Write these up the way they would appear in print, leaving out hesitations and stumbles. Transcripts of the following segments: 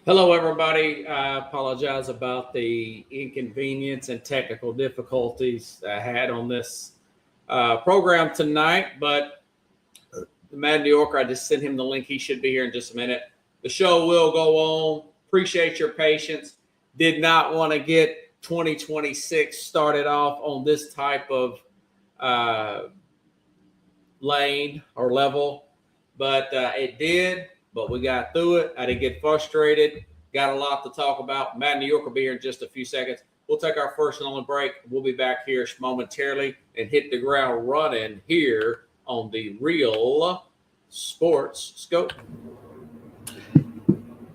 Hello, everybody. I apologize about the inconvenience and technical difficulties I had on this program tonight, but the Mad New Yorker, I just sent him the link. He should be here in just a minute. The show will go on. Appreciate your patience. Did not want to get 2026 started off on this type of lane or level, but it did. But we got through it. I didn't get frustrated. Got a lot to talk about. Mad New York will be here in just a few seconds. We'll take our first and only break. We'll be back here momentarily and hit the ground running here on the Real Sports Scope.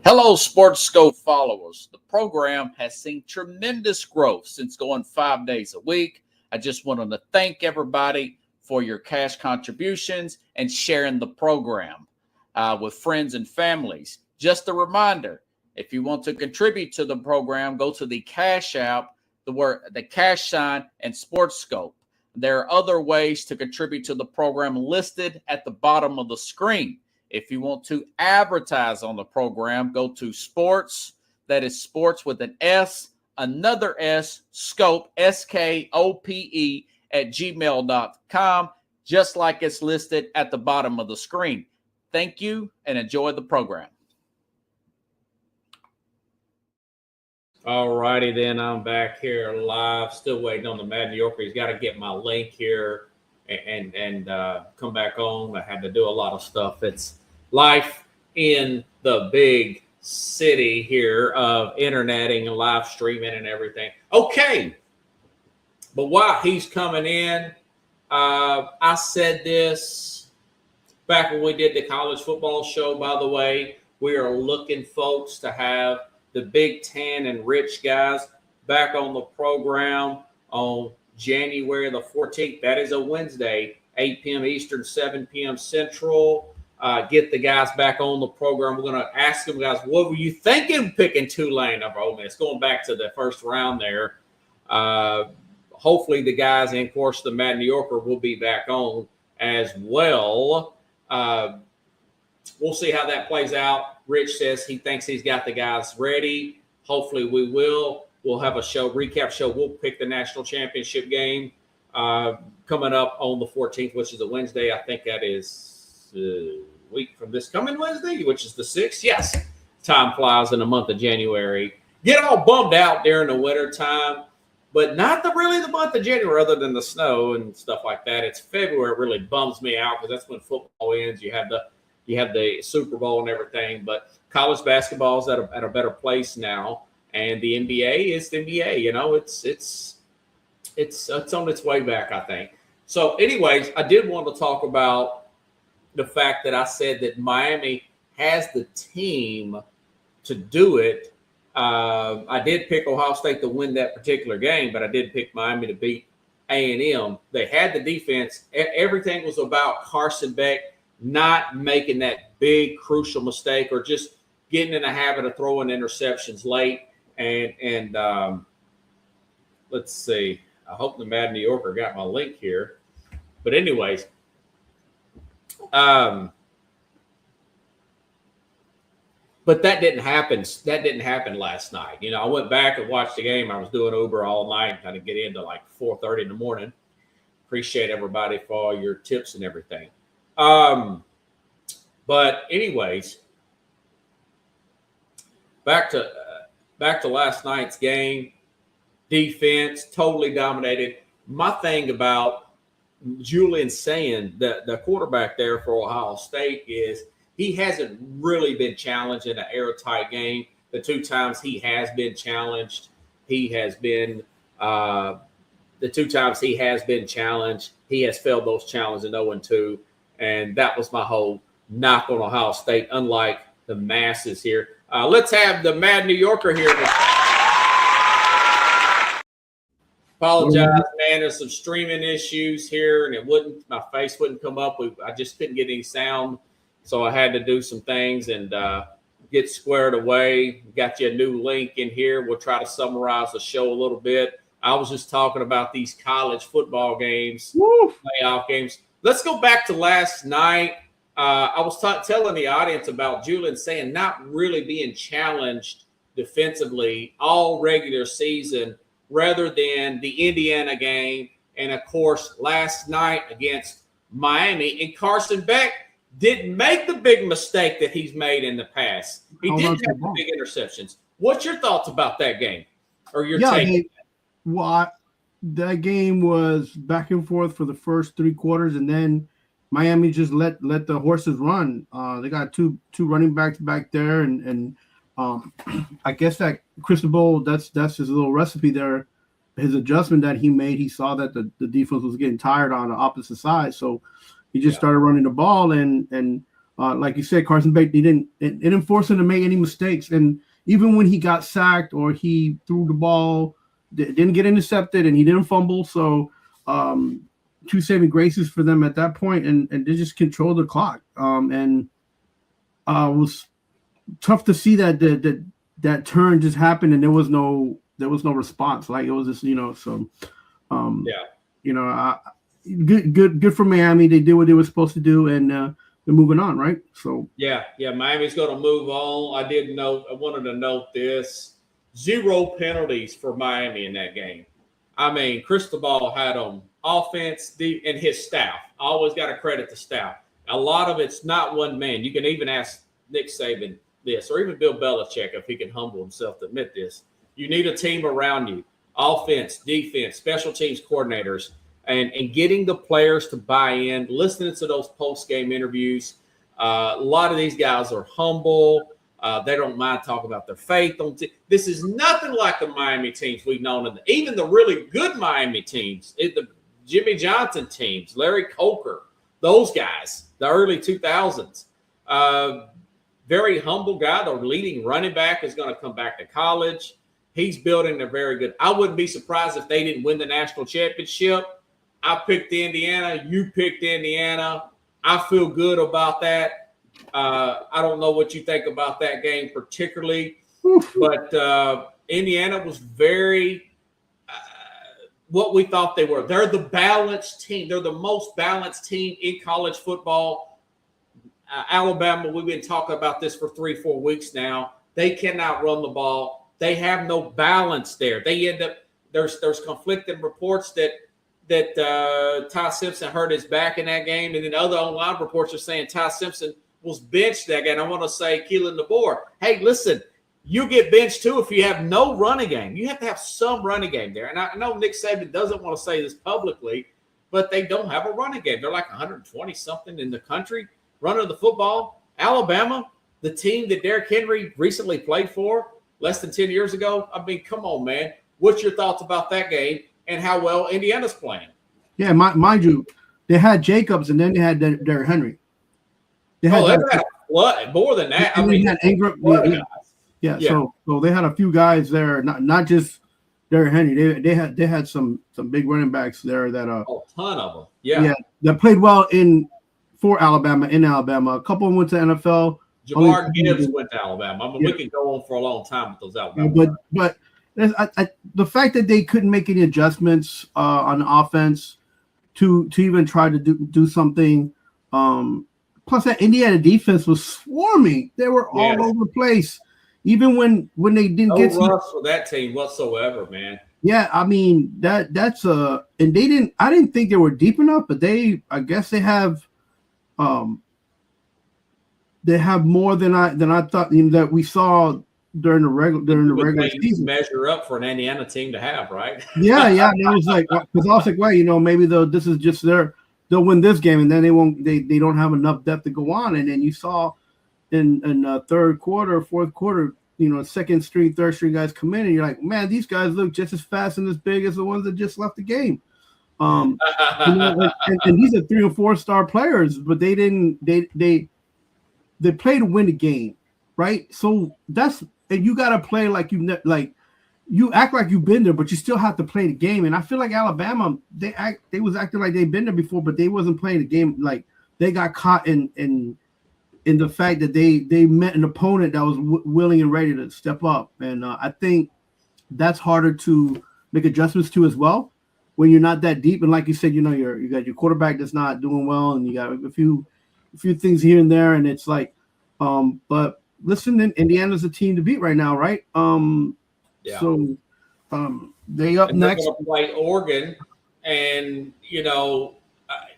Hello, Sports Scope followers. The program has seen tremendous growth since going 5 days a week. I just wanted to thank everybody for your cash contributions and sharing the program with friends and families. Just a reminder, if you want to contribute to the program, go to the Cash App, the cash sign, and Sports Scope. There are other ways to contribute to the program listed at the bottom of the screen. If you want to advertise on the program, go to sports, that is sports with an S, another S, scope, SKOPE, at gmail.com, just like it's listed at the bottom of the screen. Thank you and enjoy the program. All righty, then I'm back here live, still waiting on the Mad New Yorker. He's got to get my link here and come back on. I had to do a lot of stuff. It's life in the big city here of interneting and live streaming and everything. Okay, but while he's coming in, I said this back when we did the college football show, by the way. We are looking, folks, to have the Big Ten and Rich guys back on the program on January the 14th. That is a Wednesday, 8 p.m. Eastern, 7 p.m. Central. Get the guys back on the program. We're going to ask them, guys, what were you thinking picking Tulane over Ole Miss? Going back to the first round there. Hopefully the guys, and of course the Mad New Yorker will be back on as well. We'll see how that plays out. Rich says he thinks he's got the guys ready. Hopefully we will. We'll have a recap show. We'll pick the national championship game coming up on the 14th, which is a Wednesday. I think that is a week from this coming Wednesday, which is the 6th. Yes, time flies in the month of January. Get all bummed out during the winter time, but not really the month of January, other than the snow and stuff like that. It's February. It really bums me out because that's when football ends. You have the Super Bowl and everything, but college basketball is at a better place now, and the NBA is the NBA. You know, it's on its way back, I think. So, anyways, I did want to talk about the fact that I said that Miami has the team to do it. I did pick Ohio State to win that particular game, but I did pick Miami to beat A&M. They had the defense. Everything was about Carson Beck not making that big crucial mistake or just getting in the habit of throwing interceptions late. And let's see. I hope the Mad New Yorker got my link here. But anyways, but that didn't happen. That didn't happen last night. You know, I went back and watched the game. I was doing Uber all night, kind of get into like 4:30 in the morning. Appreciate everybody for all your tips and everything. But anyways, back to last night's game. Defense totally dominated. My thing about Julian Sayin, the quarterback there for Ohio State, is he hasn't really been challenged in an airtight game. The 2 times he has been challenged, he has failed those challenges in 0-2. And that was my whole knock on Ohio State, unlike the masses here. Let's have the Mad New Yorker here. Apologize, man. There's some streaming issues here, and my face wouldn't come up. I just couldn't get any sound, so I had to do some things and get squared away. Got you a new link in here. We'll try to summarize the show a little bit. I was just talking about these college football games, playoff games. Let's go back to last night. I was telling the audience about Julian saying not really being challenged defensively all regular season, rather than the Indiana game, and of course last night against Miami. And Carson Beck didn't make the big mistake that he's made in the past. He didn't have the big interceptions. What's your thoughts about that game, or your take? That game was back and forth for the first 3 quarters, and then Miami just let the horses run. They got two running backs back there, and I guess that Cristobal, that's his little recipe there. His adjustment that he made, he saw that the defense was getting tired on the opposite side, so he just started running the ball. And like you said, Carson Beck, it didn't force him to make any mistakes. And even when he got sacked or he threw the ball, didn't get intercepted, and he didn't fumble. So 2 saving graces for them at that point, and they just controlled the clock. And it was tough to see that turn just happened, and there was no response. Like, it was just, so good for Miami. They did what they were supposed to do, and they're moving on, right? So yeah, Miami's going to move on. I wanted to note this: 0 penalties for Miami in that game. I mean, Cristobal had them offense, and his staff. I always got to credit the staff. A lot of it's not one man. You can even ask Nick Saban this, or even Bill Belichick, if he can humble himself to admit this. You need a team around you: offense, defense, special teams coordinators, and getting the players to buy in, listening to those post-game interviews. A lot of these guys are humble. They don't mind talking about their faith. This is nothing like the Miami teams we've known, and even the really good Miami teams, the Jimmy Johnson teams, Larry Coker, those guys, the early 2000s. Very humble guy. The leading running back is going to come back to college. He's building a very good. I wouldn't be surprised if they didn't win the national championship. I picked Indiana. You picked Indiana. I feel good about that. I don't know what you think about that game particularly, but Indiana was very what we thought they were. They're the balanced team. They're the most balanced team in college football. Alabama, we've been talking about this for 3-4 weeks now. They cannot run the ball. They have no balance there. They end up there's conflicting reports that Ty Simpson hurt his back in that game, and then other online reports are saying Ty Simpson was benched that game. I want to say Keelan DeBoer, hey, listen, you get benched too if you have no running game. You have to have some running game there. And I know Nick Saban doesn't want to say this publicly, but they don't have a running game. They're like 120-something in the country running the football. Alabama, the team that Derrick Henry recently played for less than 10 years ago. I mean, come on, man. What's your thoughts about that game and how well Indiana's playing? Yeah, mind you, they had Jacobs and then they had Derrick Henry. They had more than that. I mean, had Ingram. Yeah. So they had a few guys there, not just Derrick Henry. They had some big running backs there that a ton of them. Yeah, that played well in Alabama. A couple of them went to NFL. Jahmyr Gibbs went to Alabama. I mean, we could go on for a long time with those Alabama. But the fact that they couldn't make any adjustments on offense to even try to do something. Plus, that Indiana defense was swarming. They were all over the place, even when they didn't get rush for that team whatsoever, man. Yeah, I mean that's and they didn't. I didn't think they were deep enough, but I guess they have. They have more than I thought that we saw during the regular season. Measure up for an Indiana team to have, right? Yeah. And I was like, because I was like, well, maybe this is just they'll win this game, and then they don't have enough depth to go on. And then you saw in third quarter, fourth quarter, second string, third string guys come in, and you're like, man, these guys look just as fast and as big as the ones that just left the game. And these are 3 and 4 star players, but they didn't. They play to win the game, right? So and you got to play like you act like you've been there, but you still have to play the game. And I feel like Alabama, they was acting like they've been there before, but they wasn't playing the game. Like they got caught in the fact that they met an opponent that was willing and ready to step up. And I think that's harder to make adjustments to as well when you're not that deep. And like you said, you got your quarterback that's not doing well, and you got a few few things here and there, and it's like, but listen, Indiana's a team to beat right now, right? Yeah. So, they up and they're next. going to play Oregon, and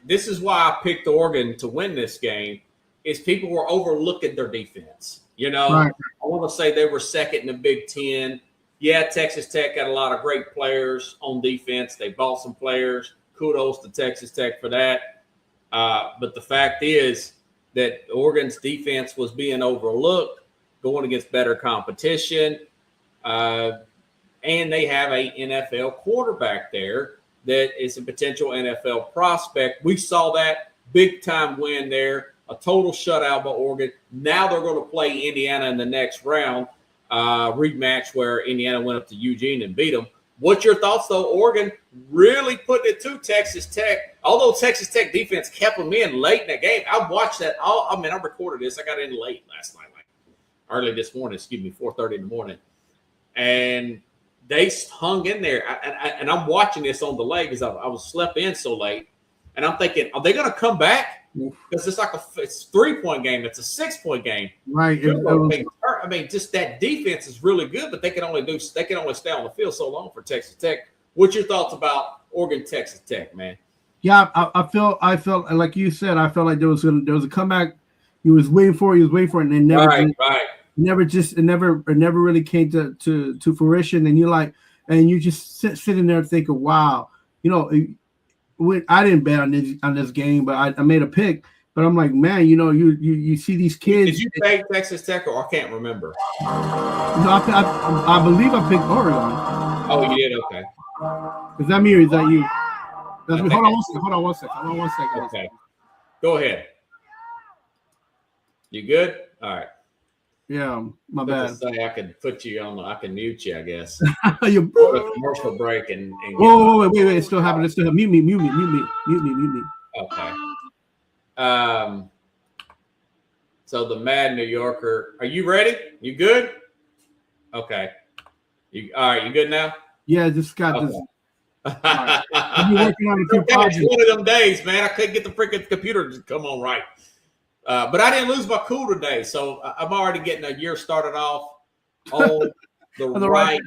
this is why I picked Oregon to win this game. Is people were overlooking their defense. Right. I want to say they were second in the Big Ten. Yeah, Texas Tech got a lot of great players on defense. They bought some players. Kudos to Texas Tech for that. But the fact is that Oregon's defense was being overlooked, going against better competition. And they have a NFL quarterback there that is a potential NFL prospect. We saw that big-time win there, a total shutout by Oregon. Now they're going to play Indiana in the next round, rematch where Indiana went up to Eugene and beat them. What's your thoughts, though? Oregon really putting it to Texas Tech. Although Texas Tech defense kept them in late in that game. I watched that. I recorded this. I got in late last night, like early this morning, 4:30 in the morning. And they hung in there. And I'm watching this on delay because I was slept in so late. And I'm thinking, are they going to come back? Because it's like it's a 3-point game. It's a 6-point game. Right. Just that defense is really good, but they can only stay on the field so long for Texas Tech. What's your thoughts about Oregon, Texas Tech, man? Yeah, I felt like you said. I felt like there was a comeback. He was waiting for it, and they never it never really came to fruition. And you just sitting there thinking, wow, I didn't bet on this game, but I made a pick. But I'm like, man, you see these kids. Did you take Texas Tech, or I can't remember? No, I believe I picked Oregon. Oh, you did? Okay. Is that me or is that you? That's me. Hold on one second. Okay. Go ahead. You good? All right. Yeah, my bad. Say I can put you on. I can mute you, I guess. You a commercial break and whoa, wait! It's still happening. Mute me. Okay. So the Mad New Yorker, are you ready? You good? Okay. All right? You good now? Yeah, just got this. Right. I've been working on a few projects. One of them days, man. I couldn't get the freaking computer to come on right. But I didn't lose my cool today, so I'm already getting a year started off on the right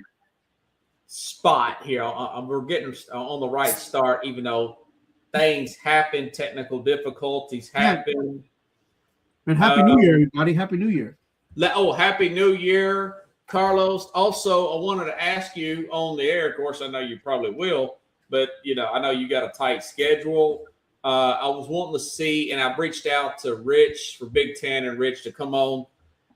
spot here. We're getting on the right start, even though things happen, technical difficulties happen. And Happy New Year, everybody. Happy New Year. Happy New Year, Carlos. Also, I wanted to ask you on the air, of course, I know you probably will, but, I know you got a tight schedule. I was wanting to see, and I reached out to Rich for Big Ten and Rich to come on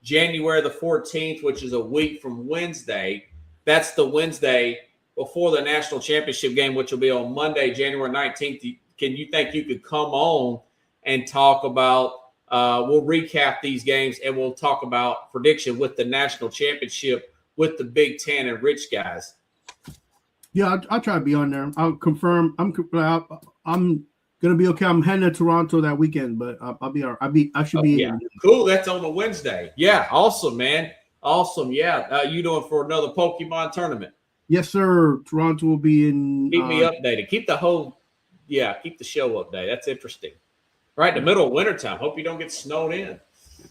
January the 14th, which is a week from Wednesday. That's the Wednesday before the national championship game, which will be on Monday, January 19th. Can you think you could come on and talk about, we'll recap these games and we'll talk about prediction with the national championship with the Big Ten and Rich guys? Yeah, I'll try to be on there. I'll confirm. I'm gonna be okay. I'm heading to Toronto that weekend, but I'll be all right. I should be. Yeah, cool. That's on a Wednesday. Yeah, awesome, man. Awesome. Yeah, you doing for another Pokemon tournament? Yes, sir. Toronto will be in. Keep me updated. Keep the show updated. That's interesting. Right in the middle of wintertime. Hope you don't get snowed in.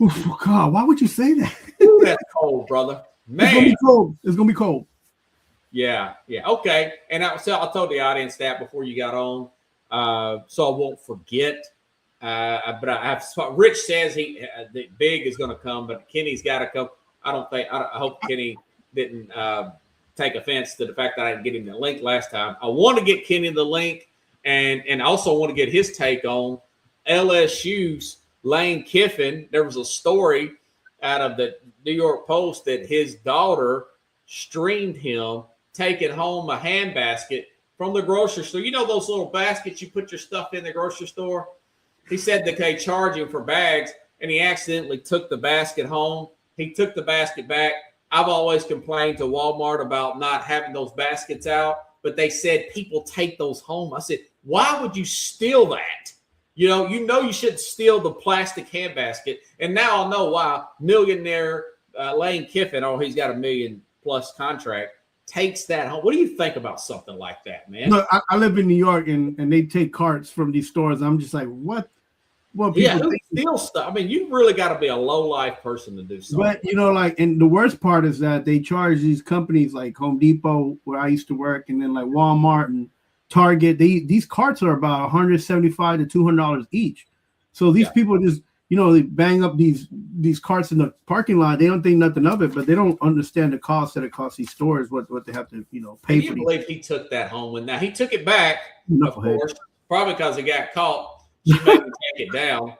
Oh, God, why would you say that? Ooh, that's cold, brother. Man, it's gonna be cold. Yeah. Okay. And I told the audience that before you got on. So I won't forget. But Rich says that Big is going to come, but Kenny's got to come. I hope Kenny didn't take offense to the fact that I didn't get him the link last time. I want to get Kenny the link, and also want to get his take on LSU's Lane Kiffin. There was a story out of the New York Post that his daughter streamed him taking home a handbasket from the grocery store. You know those little baskets you put your stuff in the grocery store? He said that they charge him for bags, and he accidentally took the basket home. He took the basket back. I've always complained to Walmart about not having those baskets out, but they said people take those home. I said, why would you steal that? You know you shouldn't steal the plastic handbasket. And now I know why millionaire Lane Kiffin, he's got $1 million+ contract, takes that home. What do you think about something like that, man? Look, I live in New York, and they take carts from these stores. I'm just like, what? Well, Yeah, people who think, steals stuff? I mean, you really got to be a low life person to do something. but like, and the worst part is that they charge these companies like Home Depot, where I used to work, and then like Walmart and Target. These carts are about $175 to $200 each. So these people just, they bang up these carts in the parking lot. They don't think nothing of it, but they don't understand the cost that it costs these stores. What they have to pay Can for. You believe he took that home? And now he took it back, of Knucklehead. course, probably because he got caught. She made him take it down.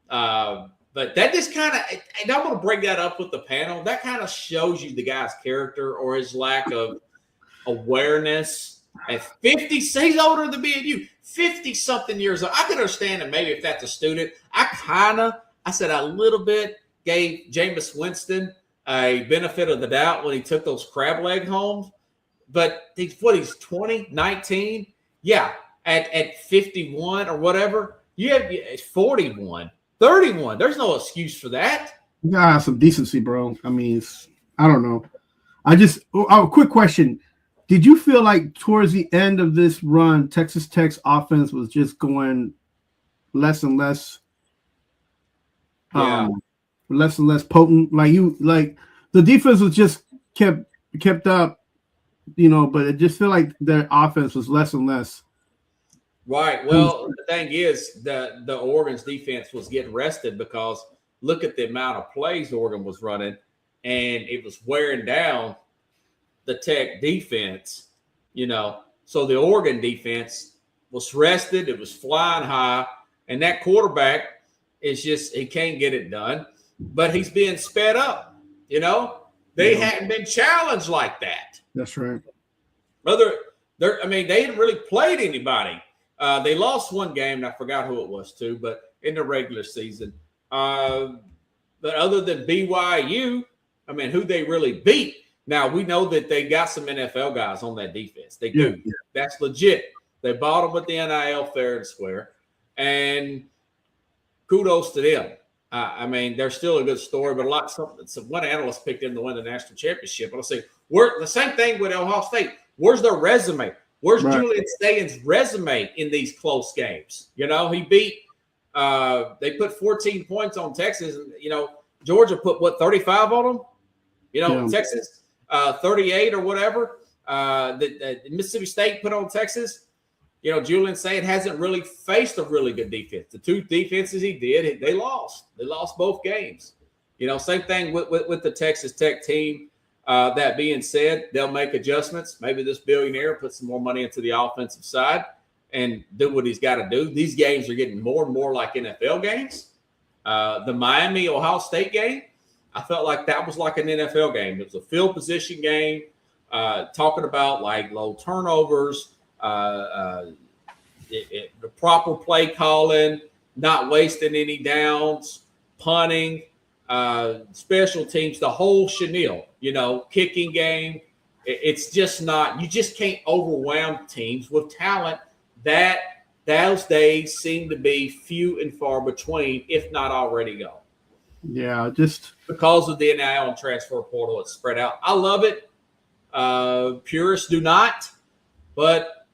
But that just kind of, and I'm going to bring that up with the panel. That kind of shows you the guy's character or his lack of awareness. At 50, he's older than me and you, 50 something years old. I can understand that maybe if that's a student. I said a little bit gave Jameis Winston a benefit of the doubt when he took those crab leg home. But he's 20, 19. Yeah. At 51 or whatever, you have 41, 31. There's no excuse for that. You gotta have some decency, bro. I mean, I don't know. Quick question. Did you feel like towards the end of this run, Texas Tech's offense was just going less and less, less and less potent? Like the defense was just kept up, but it just felt like their offense was less and less. Right. Well, the thing is, the Oregon's defense was getting rested because look at the amount of plays Oregon was running, and it was wearing down the Tech defense, So the Oregon defense was rested. It was flying high, and that quarterback he can't get it done, but he's being sped up. They hadn't been challenged like that. That's right. They hadn't really played anybody. They lost one game, and I forgot who it was too, but in the regular season. But other than BYU, who they really beat. Now, we know that they got some NFL guys on that defense. They do. Yeah. That's legit. They bought them with the NIL fair and square, and kudos to them. They're still a good story, but one analyst picked them to win the national championship. And I'll say, the same thing with Ohio State. Where's their resume? Where's Julian Stayan's resume in these close games? He beat they put 14 points on Texas. And, Georgia put 35 on them? Texas 38 or whatever. The Mississippi State put on Texas. Julian Stayan hasn't really faced a really good defense. The two defenses he did, they lost. They lost both games. Same thing with the Texas Tech team. That being said, they'll make adjustments. Maybe this billionaire puts some more money into the offensive side and do what he's got to do. These games are getting more and more like NFL games. The Miami-Ohio State game, I felt like that was like an NFL game. It was a field position game, talking about like low turnovers, the proper play calling, not wasting any downs, punting, special teams, the whole chenille, kicking game. It's just not, you just can't overwhelm teams with talent. Those days seem to be few and far between, if not already gone. Yeah, just because of the NIL and transfer portal, it's spread out. I love it. Purists do not, but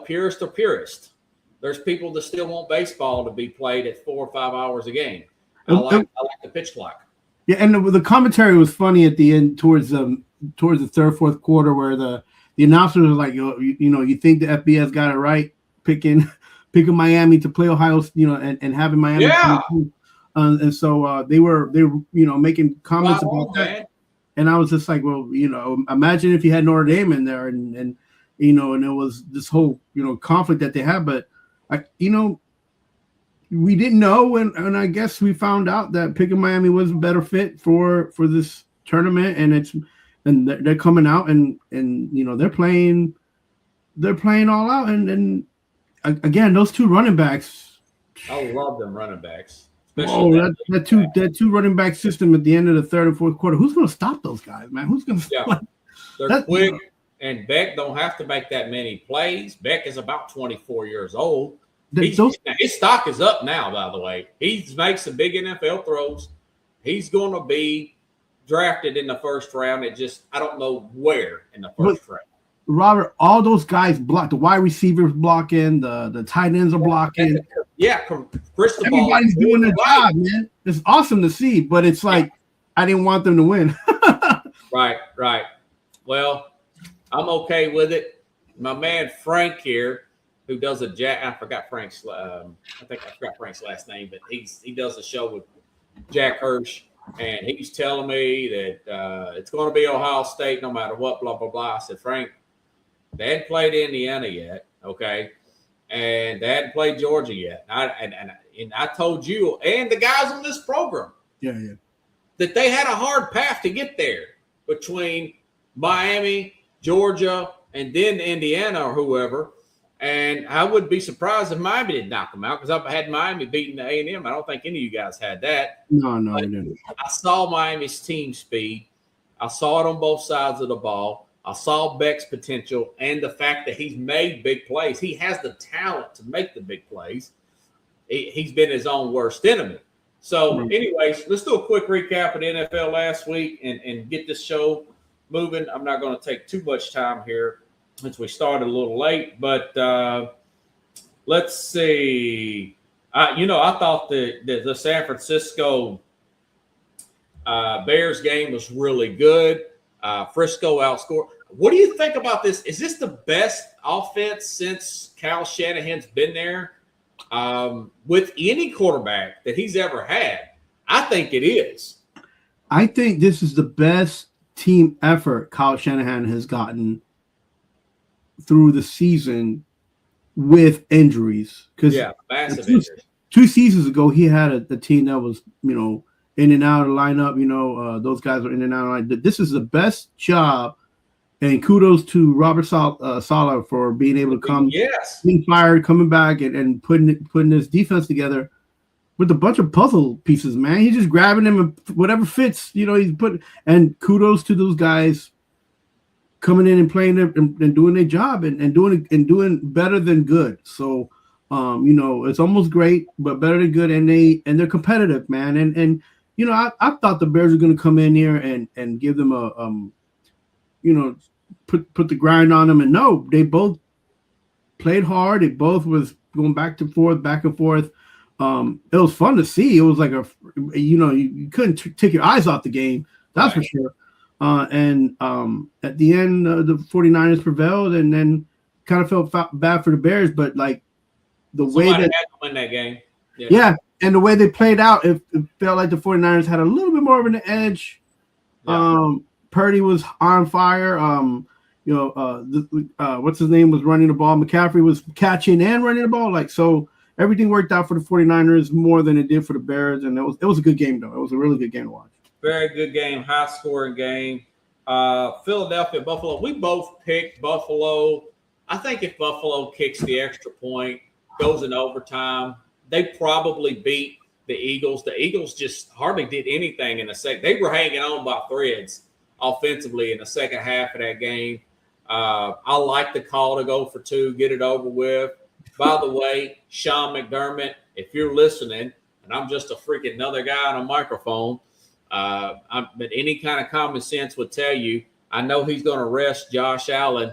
purists are purists. There's people that still want baseball to be played at 4 or 5 hours a game. I like the pitch clock. Yeah, and the commentary was funny at the end towards the third, fourth quarter, where the announcers was like, you think the FBS got it right, picking Miami to play Ohio, and having Miami. Yeah. And so they were making comments about that. Man. And I was just like, well, imagine if you had Notre Dame in there and and it was this whole conflict that they had, but we didn't know, and I guess we found out that picking Miami was a better fit for this tournament, and they're coming out and they're playing all out, and again, those two running backs. I love them running backs. That two running back system at the end of the third and fourth quarter. Who's going to stop those guys, man? Who's going to stop? They're quick, and Beck don't have to make that many plays. Beck is about 24 years old. His stock is up now, by the way. He makes some big NFL throws. He's going to be drafted in the first round. I don't know where in the first round. Robert, all those guys block. The wide receivers blocking, the tight ends are blocking. Yeah, Cristobal. Everybody's doing their job, man. It's awesome to see, but it's like I didn't want them to win. Right. Well, I'm okay with it. My man Frank here, who does I forgot Frank's. I forgot Frank's last name, but he does a show with Jack Hirsch, and he's telling me that it's going to be Ohio State no matter what. Blah blah blah. I said, Frank, they hadn't played Indiana yet, okay, and they hadn't played Georgia yet. And I told you and the guys on this program, that they had a hard path to get there between Miami, Georgia, and then Indiana or whoever. And I would be surprised if Miami didn't knock them out, because I've had Miami beating the A&M. I don't think any of you guys had that. No, I didn't. I saw Miami's team speed. I saw it on both sides of the ball. I saw Beck's potential and the fact that he's made big plays. He has the talent to make the big plays. He's been his own worst enemy. So, anyways, let's do a quick recap of the NFL last week and get this show moving. I'm not going to take too much time here since we started a little late, but let's see. I thought the San Francisco Bears game was really good. Frisco outscored. What do you think about this? Is this the best offense since Kyle Shanahan's been there with any quarterback that he's ever had? I think it is. I think this is the best team effort Kyle Shanahan has gotten through the season with injuries. Because massive injuries. 2 seasons ago, he had a team that was, in and out of the lineup. Those guys are in and out of the lineup. This is the best job, and kudos to Robert Saleh for being able to being fired, coming back, and putting this defense together with a bunch of puzzle pieces, man. He's just grabbing them and whatever fits, he's putting. And kudos to those guys coming in and playing and doing their job and doing better than good. So, it's almost great, but better than good, and they're competitive, man. And I thought the Bears were going to come in here and give them put the grind on them, and no, they both played hard. They both was going back and forth. It was fun to see. It was like you couldn't take your eyes off the game. That's for sure. And at the end, the 49ers prevailed, and then kind of felt bad for the Bears, but like the way that had to win that game. Yeah. And the way they played out, it felt like the 49ers had a little bit more of an edge. Yeah. Purdy was on fire. What's his name was running the ball. McCaffrey was catching and running the ball. So everything worked out for the 49ers more than it did for the Bears. And it was a good game, though. It was a really good game to watch. Very good game, high-scoring game. Philadelphia, Buffalo. We both picked Buffalo. I think if Buffalo kicks the extra point, goes in overtime, they probably beat the Eagles. The Eagles just hardly did anything in the second. They were hanging on by threads offensively in the second half of that game. I like the call to go for 2, get it over with. By the way, Sean McDermott, if you're listening, and I'm just a freaking another guy on a microphone, but any kind of common sense would tell you, I know he's going to rest Josh Allen.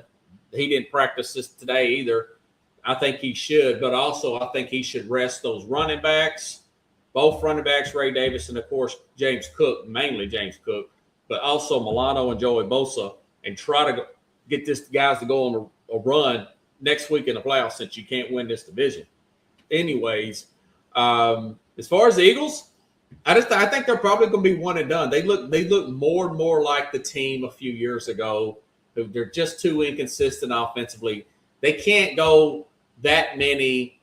He didn't practice this today either. I think he should, but also I think he should rest those running backs, both running backs, Ray Davis, and, of course, James Cook, mainly James Cook, but also Milano and Joey Bosa, and try to get these guys to go on a run next week in the playoffs, since you can't win this division. Anyways, as far as the Eagles, I think they're probably going to be one and done. They look more and more like the team a few years ago. They're just too inconsistent offensively. They can't go that many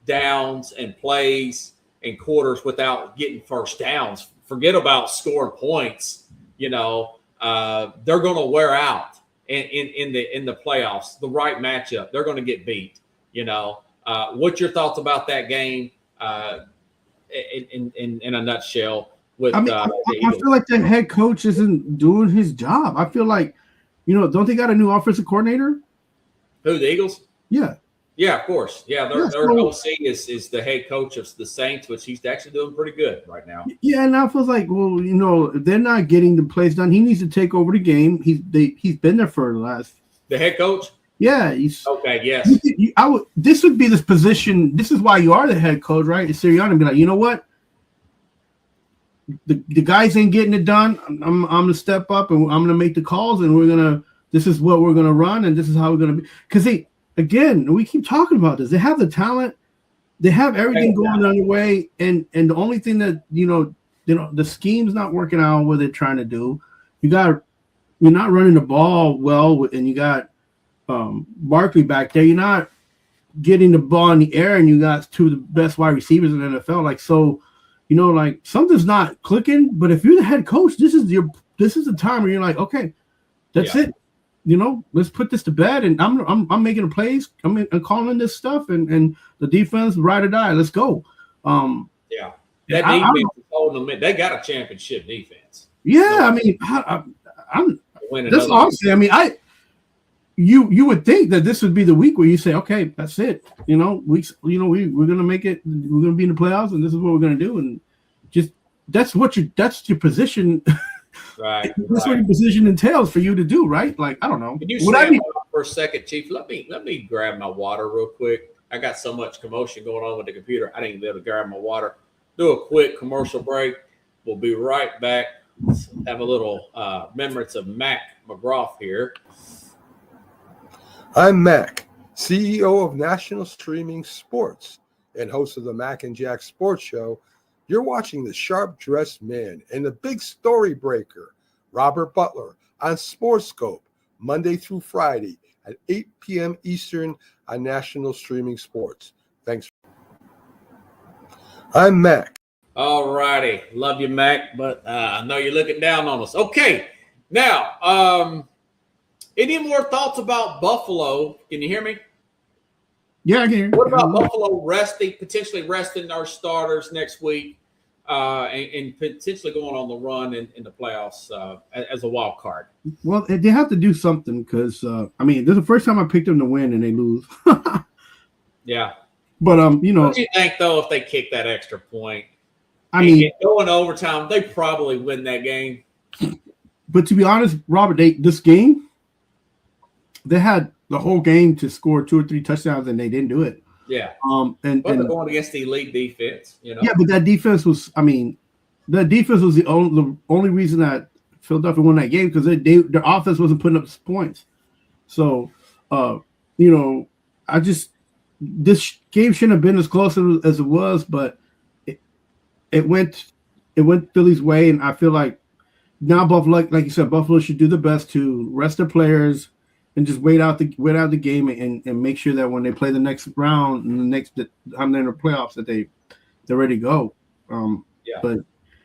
downs and plays and quarters without getting first downs. Forget about scoring points. They're going to wear out in the playoffs. The right matchup, they're going to get beat. What's your thoughts about that game? In a nutshell, I feel like the head coach isn't doing his job. I feel like, don't they got a new offensive coordinator? Who, the Eagles? Yeah. Yeah, of course. Yeah, their OC is the head coach of the Saints, which he's actually doing pretty good right now. Yeah, and I feel like, if they're not getting the plays done, he needs to take over the game. He's been there for the last The head coach? Yeah. Okay, yes. This would be this position. This is why you are the head coach, right? It's Sirianni be like, you know what? The guys ain't getting it done. I'm gonna step up and I'm gonna make the calls, and this is what we're gonna run, and this is how we're gonna be. Because we keep talking about this. They have the talent, they have everything going on their way, and the only thing that the scheme's not working out what they're trying to do. You're not running the ball well, and you got Barkley back there. You're not getting the ball in the air, and you got two of the best wide receivers in the NFL. Like, so, like something's not clicking. But if you're the head coach, this is the time where you're like, okay, that's it. Let's put this to bed, and I'm making the plays. I'm calling this stuff, and the defense ride or die. Let's go. That defense is holding them in. They got a championship defense. Yeah, I mean, that's all I'm saying. I mean, you would think that this would be the week where you say, okay, that's it. We're gonna make it. We're gonna be in the playoffs, and this is what we're gonna do. And just that's your position. Right. That's what your position entails for you to do, right? Like, I don't know. Can you stand for a second, Chief? Let me grab my water real quick. I got so much commotion going on with the computer. I didn't be able to grab my water. Do a quick commercial break. We'll be right back. Let's have a little remembrance of Mac McGrath here. I'm Mac, CEO of National Streaming Sports and host of the Mac and Jack Sports Show. You're watching the Sharp-Dressed Man and the Big Story Breaker, Robert Butler, on SportsScope, Monday through Friday at 8 p.m. Eastern on National Streaming Sports. Thanks. I'm Mac. All righty. Love you, Mac, but I know you're looking down on us. Okay. Now, any more thoughts about Buffalo? Can you hear me? Yeah, I can hear. What about Buffalo potentially resting our starters next week and potentially going on the run in the playoffs as a wild card? Well, they have to do something because, this is the first time I picked them to win and they lose. Yeah. But, What do you think, though, if they kick that extra point? Going overtime, they probably win that game. But to be honest, Robert, this game, they had the whole game to score 2 or 3 touchdowns, and they didn't do it. Yeah. And they're going against the elite defense, Yeah, but that defense was the only reason that Philadelphia won that game because their offense wasn't putting up points. So, this game shouldn't have been as close as it was, but it went Philly's way, and I feel like now Buffalo, like you said, Buffalo should do the best to rest their players and just wait out the game and make sure that when they play the next round and they're in the playoffs that they're ready to go. But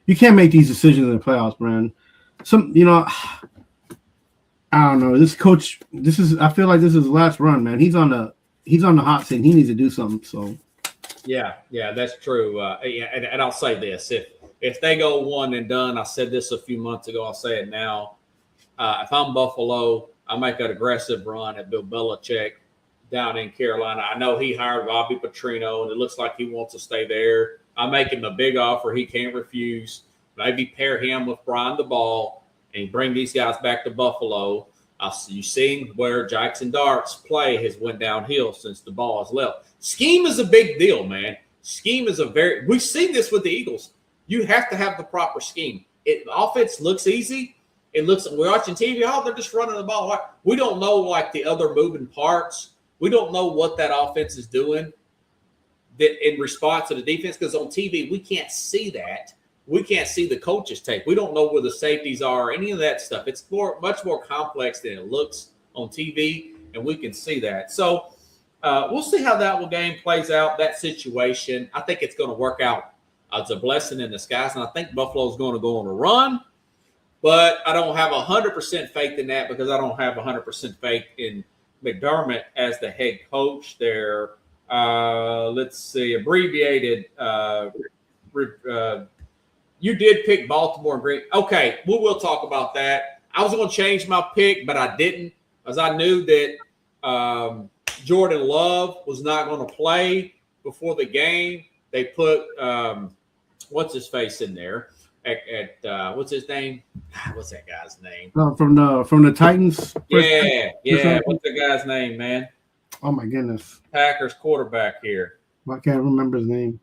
you can't make these decisions in the playoffs, man. I don't know. This coach, I feel like this is his last run, man. He's on the hot seat. He needs to do something. So yeah, that's true. And I'll say this: if they go one and done, I said this a few months ago. I'll say it now. If I'm Buffalo, I make an aggressive run at Bill Belichick down in Carolina. I know he hired Bobby Petrino, and it looks like he wants to stay there. I make him a big offer he can't refuse. Maybe pair him with Brian DeBall and bring these guys back to Buffalo. You've seen where Jackson Dart's play has went downhill since the ball has left. Scheme is a big deal, man. Scheme is we've seen this with the Eagles. You have to have the proper scheme. Offense looks easy. We're watching TV. Oh, they're just running the ball. We don't know like the other moving parts. We don't know what that offense is doing in response to the defense because on TV we can't see that. We can't see the coach's tape. We don't know where the safeties are, any of that stuff. It's much more complex than it looks on TV, and we can see that. So we'll see how that game plays out, that situation. I think it's going to work out as a blessing in disguise, and I think Buffalo's going to go on a run. But I don't have 100% faith in that because I don't have 100% faith in McDermott as the head coach there. Let's see, abbreviated. You did pick Baltimore and Green. Okay, we will talk about that. I was going to change my pick, but I didn't because I knew that Jordan Love was not going to play before the game. They put what's his face in there. at what's his name? What's that guy's name? From the Titans. Yeah. What's the guy's name, man? Oh my goodness, Packers quarterback here. I can't remember his name.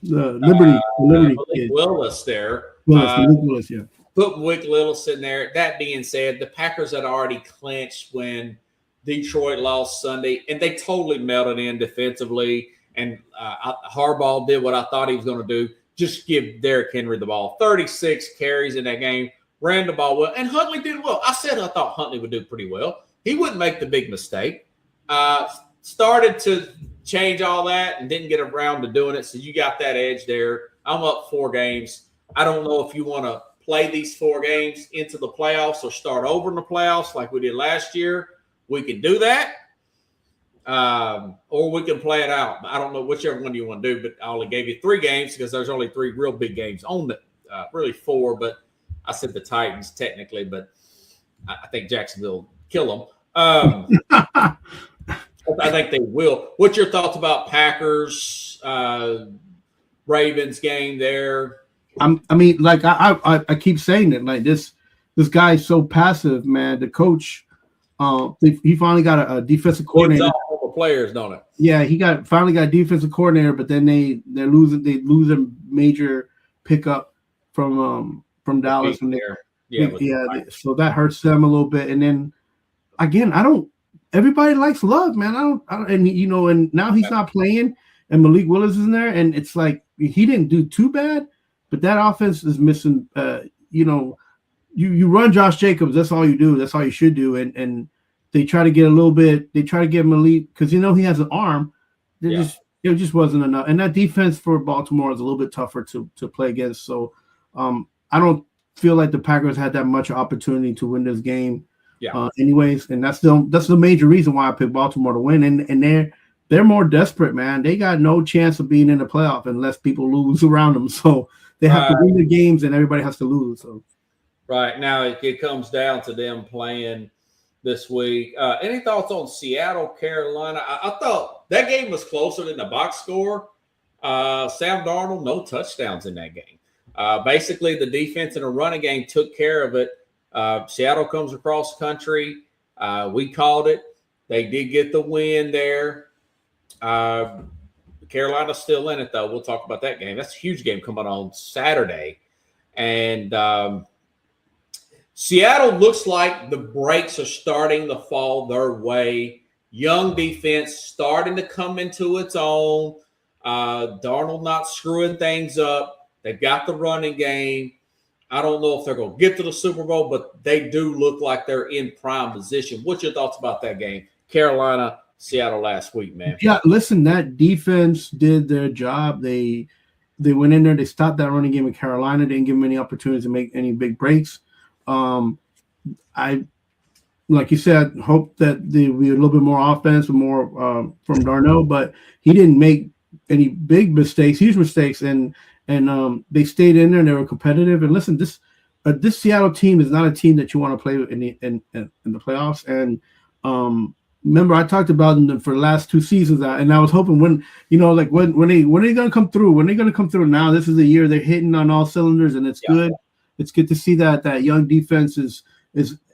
The Liberty Malik kid. Willis there. Malik Willis, yeah. Put Wick Willis in there. That being said, the Packers had already clinched when Detroit lost Sunday, and they totally melted in defensively. And Harbaugh did what I thought he was going to do. Just give Derrick Henry the ball. 36 carries in that game. Ran the ball well. And Huntley did well. I thought Huntley would do pretty well. He wouldn't make the big mistake. Started to change all that and didn't get around to doing it. So you got that edge there. I'm up 4 games. I don't know if you want to play these 4 games into the playoffs or start over in the playoffs like we did last year. We can do that. Or we can play it out. I don't know whichever one you want to do, but I only gave you 3 games because there's only 3 real big games on the really 4, but I said the Titans technically, but I think Jacksonville kill them. I think they will. What's your thoughts about Packers, Ravens game there? I mean, like I keep saying it. Like this guy's so passive, man. The coach, he finally got a defensive coordinator. All the players, don't it? Yeah, he finally got a defensive coordinator, but then they lose a major pickup from Dallas. And so that hurts them a little bit. And then again, everybody likes Love, man. I don't, and now he's not playing, and Malik Willis is in there, and it's like he didn't do too bad, but that offense is missing. You run Josh Jacobs, that's all you do, that's all you should do, and they try to get a little bit. They try to get Malik because he has an arm. It just wasn't enough, and that defense for Baltimore is a little bit tougher to play against. So I don't feel like the Packers had that much opportunity to win this game. Anyways, and that's the major reason why I picked Baltimore to win. And they're more desperate, man. They got no chance of being in the playoff unless people lose around them. So they have to win the games, and everybody has to lose. So right now it comes down to them playing this week. Any thoughts on Seattle, Carolina? I thought that game was closer than the box score. Sam Darnold, no touchdowns in that game. Basically, the defense in the running game took care of it. Seattle comes across country. We called it. They did get the win there. Carolina's still in it, though. We'll talk about that game. That's a huge game coming on Saturday. And Seattle looks like the brakes are starting to fall their way. Young defense starting to come into its own. Darnold not screwing things up. They've got the running game. I don't know if they're going to get to the Super Bowl, but they do look like they're in prime position. What's your thoughts about that game? Carolina, Seattle last week, man. Yeah, listen, that defense did their job. They went in there. They stopped that running game in Carolina. Didn't give them any opportunities to make any big breaks. I, like you said, hope that there will be a little bit more offense and more from Darnold, but he didn't make any big mistakes, huge mistakes, and they stayed in there and they were competitive. And listen, this Seattle team is not a team that you want to play in the playoffs. And remember, I talked about them for the last 2 seasons, and I was hoping when are they going to come through? When are they going to come through? Now this is the year they're hitting on all cylinders, and it's good. It's good to see that young defense is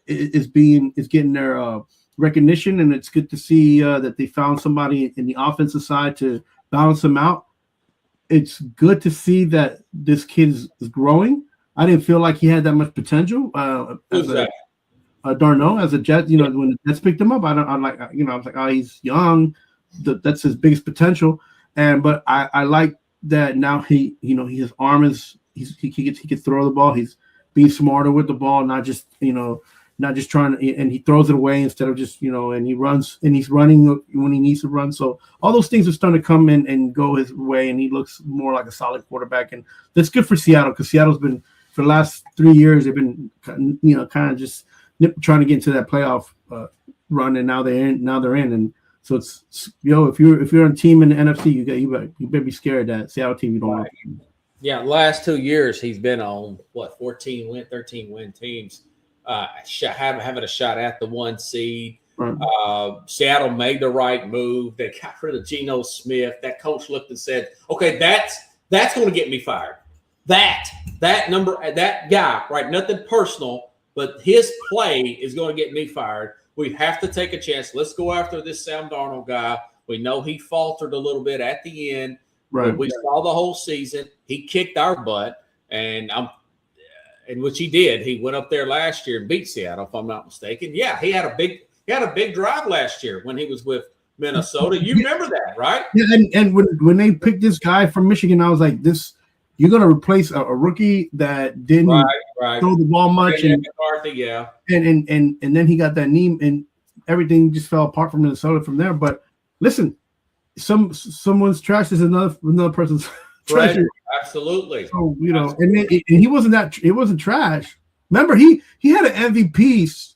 getting their recognition, and it's good to see that they found somebody in the offensive side to balance them out. It's good to see that this kid is growing. I didn't feel like he had that much potential Darnold as a Jet. When the Jets picked him up, I was like, oh, he's young. That's his biggest potential. But I like that now his arm is he can throw the ball. He's being smarter with the ball, not just trying to, and he throws it away instead of just, and he runs, and he's running when he needs to run. So all those things are starting to come in and go his way, and he looks more like a solid quarterback. And that's good for Seattle, because Seattle's been, for the last 3 years, they've been, kind of just trying to get into that playoff run, and now they're in. And so it's, if you're on a team in the NFC, you better be scared that Seattle team you don't want. Yeah, last 2 years he's been on 13 win teams. Having a shot at the 1 seed. Right. Seattle made the right move. They got rid of Geno Smith. That coach looked and said, "Okay, that's going to get me fired." that guy, right? Nothing personal, but his play is going to get me fired. We have to take a chance. Let's go after this Sam Darnold guy. We know he faltered a little bit at the end. Right. We saw the whole season. He kicked our butt, and which he did. He went up there last year and beat Seattle, if I'm not mistaken. Yeah, he had a big drive last year when he was with Minnesota. You remember that, right? Yeah, and when they picked this guy from Michigan, I was like, you're going to replace a rookie that didn't throw the ball much. And McCarthy, yeah. And then he got that knee, and everything just fell apart from Minnesota from there. But listen, someone's trash is another person's treasure. Absolutely. So, and he wasn't trash. Remember, he had an MVP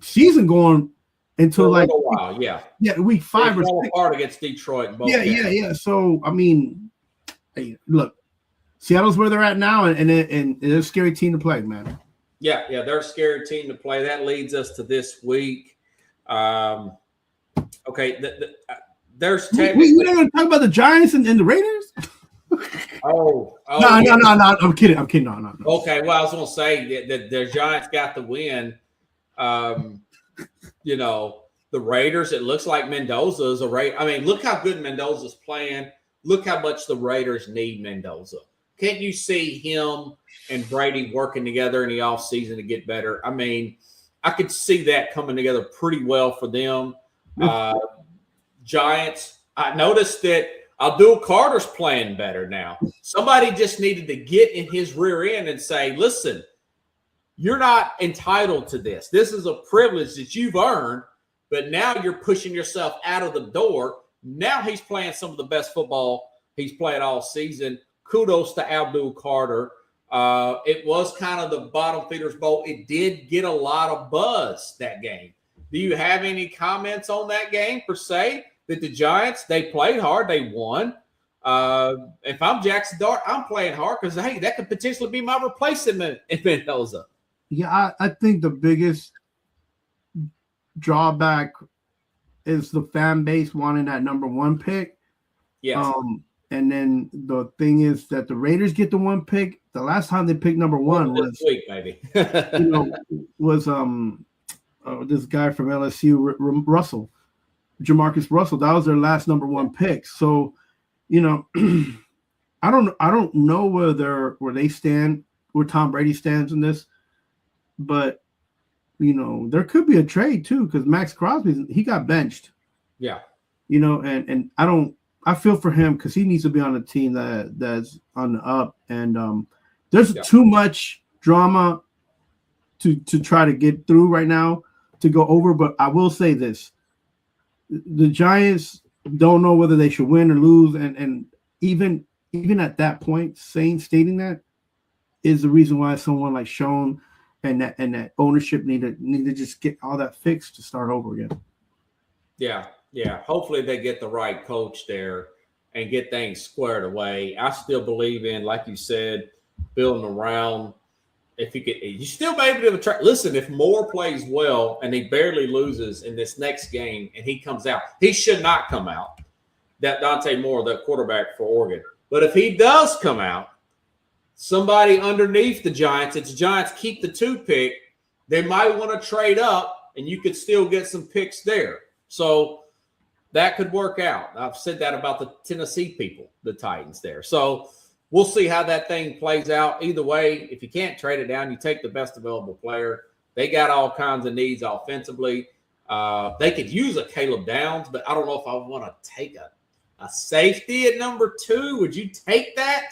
season going until like a while, week 5 or 6 apart against Detroit. And both yeah. So I mean, hey, look, Seattle's where they're at now, and they're a scary team to play, man. Yeah, they're a scary team to play. That leads us to this week. Okay, there's technically we don't want to talk about the Giants and the Raiders. No, I'm kidding. No. Okay, well, I was going to say that the Giants got the win. The Raiders. It looks like Mendoza is a Raider. I mean, look how good Mendoza's playing. Look how much the Raiders need Mendoza. Can't you see him and Brady working together in the offseason to get better? I mean, I could see that coming together pretty well for them. Giants. I noticed that Abdul Carter's playing better now. Somebody just needed to get in his rear end and say, listen, you're not entitled to this. This is a privilege that you've earned, but now you're pushing yourself out of the door. Now he's playing some of the best football he's played all season. Kudos to Abdul Carter. It was kind of the bottom feeders bowl. It did get a lot of buzz, that game. Do you have any comments on that game per se? That the Giants, they played hard, they won. If I'm Jackson Dart, I'm playing hard because, hey, that could potentially be my replacement in Mendoza. Yeah, I think the biggest drawback is the fan base wanting that number 1 pick. Yes. And then the thing is that the Raiders get the 1 pick. The last time they picked number 1 was this week, maybe. This guy from LSU, Russell. Jamarcus Russell, that was their last number 1 pick. So, I don't know where they stand, where Tom Brady stands in this, but there could be a trade too because Max Crosby, he got benched. Yeah. And I feel for him because he needs to be on a team that's on the up, and there's too much drama to try to get through right now to go over. But I will say this. The Giants don't know whether they should win or lose, and even at that point, stating that is the reason why someone like Sean and that ownership need to just get all that fixed to start over again. Yeah. Hopefully they get the right coach there and get things squared away. I still believe in, like you said, building around. If you still be able to try. Listen, if Moore plays well and he barely loses in this next game and he comes out, he should not come out. That Dante Moore, the quarterback for Oregon. But if he does come out, somebody underneath the Giants, if the Giants keep the 2 pick, they might want to trade up and you could still get some picks there. So that could work out. I've said that about the Tennessee people, the Titans there. So we'll see how that thing plays out. Either way, if you can't trade it down, you take the best available player. They got all kinds of needs offensively. They could use a Caleb Downs, but I don't know if I want to take a safety at number 2. Would you take that?